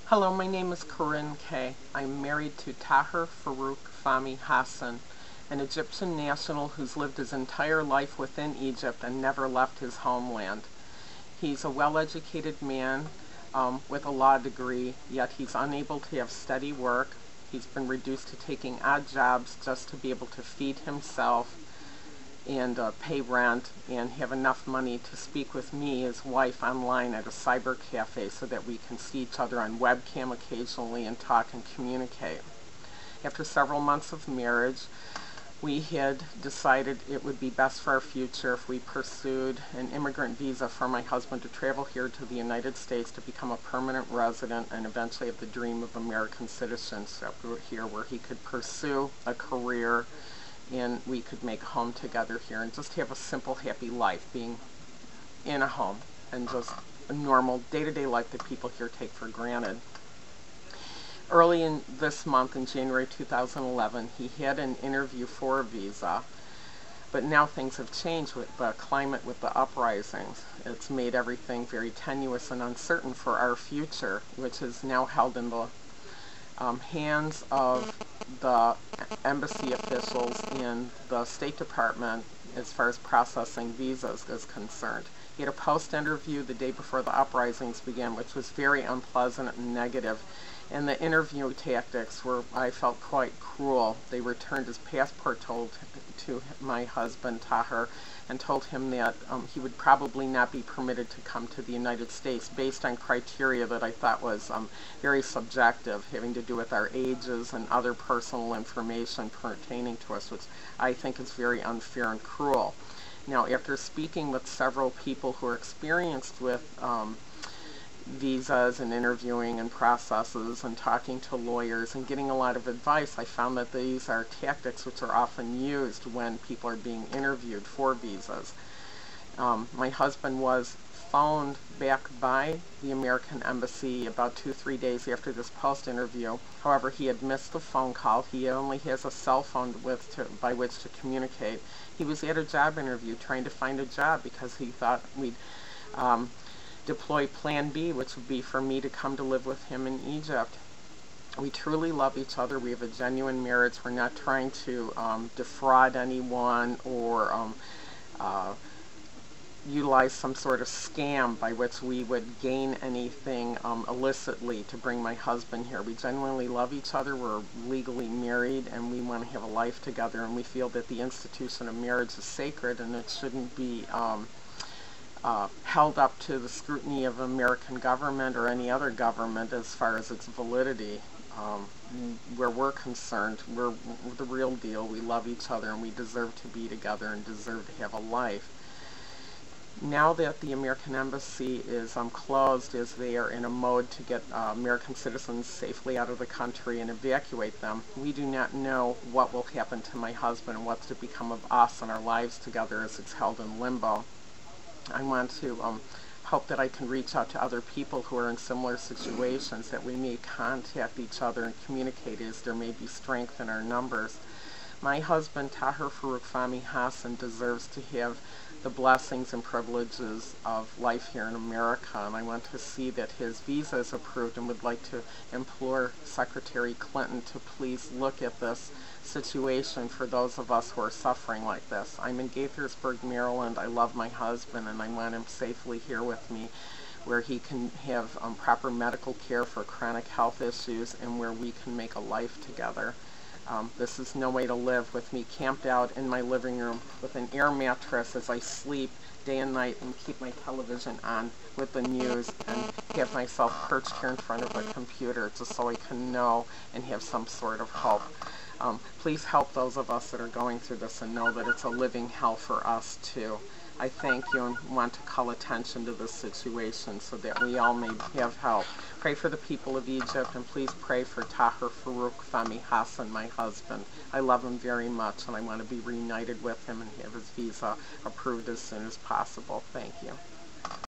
Hello, my name is Corinne Kay. I'm married to Tahir Farouk Fahmy Hassan, an Egyptian national who's lived his entire life within Egypt and never left his homeland. He's a well-educated man with a law degree, yet he's unable to have steady work. He's been reduced to taking odd jobs just to be able to feed himself and pay rent and have enough money to speak with me, his wife, online at a cyber cafe so that we can see each other on webcam occasionally and talk and communicate. After several months of marriage, we had decided it would be best for our future if we pursued an immigrant visa for my husband to travel here to the United States to become a permanent resident and eventually have the dream of American citizenship here, where he could pursue a career and we could make a home together here and just have a simple, happy life, being in a home and just a normal day-to-day life that people here take for granted. Early in this month, in January 2011, he had an interview for a visa, but now things have changed with the climate, with the uprisings. It's made everything very tenuous and uncertain for our future, which is now held in the hands of the embassy officials in the State Department as far as processing visas is concerned. He had a post-interview the day before the uprisings began, which was very unpleasant and negative, and the interview tactics were, I felt, quite cruel. They returned his passport to my husband, Tahir, and told him that he would probably not be permitted to come to the United States based on criteria that I thought was very subjective, having to do with our ages and other personal information pertaining to us, which I think is very unfair and cruel. Now, after speaking with several people who are experienced with visas and interviewing and processes and talking to lawyers and getting a lot of advice, I found that these are tactics which are often used when people are being interviewed for visas. My husband was phoned back by the American Embassy about 2-3 days after this post-interview. However, he had missed the phone call. He only has a cell phone by which to communicate. He was at a job interview trying to find a job because he thought we'd deploy Plan B, which would be for me to come to live with him in Egypt. We truly love each other. We have a genuine marriage. We're not trying to defraud anyone or utilize some sort of scam by which we would gain anything illicitly to bring my husband here. We genuinely love each other. We're legally married and we want to have a life together, and we feel that the institution of marriage is sacred and it shouldn't be held up to the scrutiny of American government or any other government as far as its validity. Where we're concerned, we're the real deal. We love each other and we deserve to be together and deserve to have a life. Now that the American Embassy is closed, as they are in a mode to get American citizens safely out of the country and evacuate them, we do not know what will happen to my husband and what's to become of us and our lives together as it's held in limbo. I want to hope that I can reach out to other people who are in similar situations, that we may contact each other and communicate as there may be strength in our numbers. My husband, Tahir Farouk Fahmy Hassan, deserves to have the blessings and privileges of life here in America, and I want to see that his visa is approved, and would like to implore Secretary Clinton to please look at this situation for those of us who are suffering like this. I'm in Gaithersburg, Maryland. I love my husband and I want him safely here with me, where he can have proper medical care for chronic health issues and where we can make a life together. This is no way to live, with me camped out in my living room with an air mattress as I sleep day and night and keep my television on with the news and have myself perched here in front of a computer just so I can know and have some sort of hope. Please help those of us that are going through this and know that it's a living hell for us too. I thank you and want to call attention to this situation so that we all may have help. Pray for the people of Egypt, and please pray for Tahir Farouk Fahmy Hassan, my husband. I love him very much and I want to be reunited with him and have his visa approved as soon as possible. Thank you.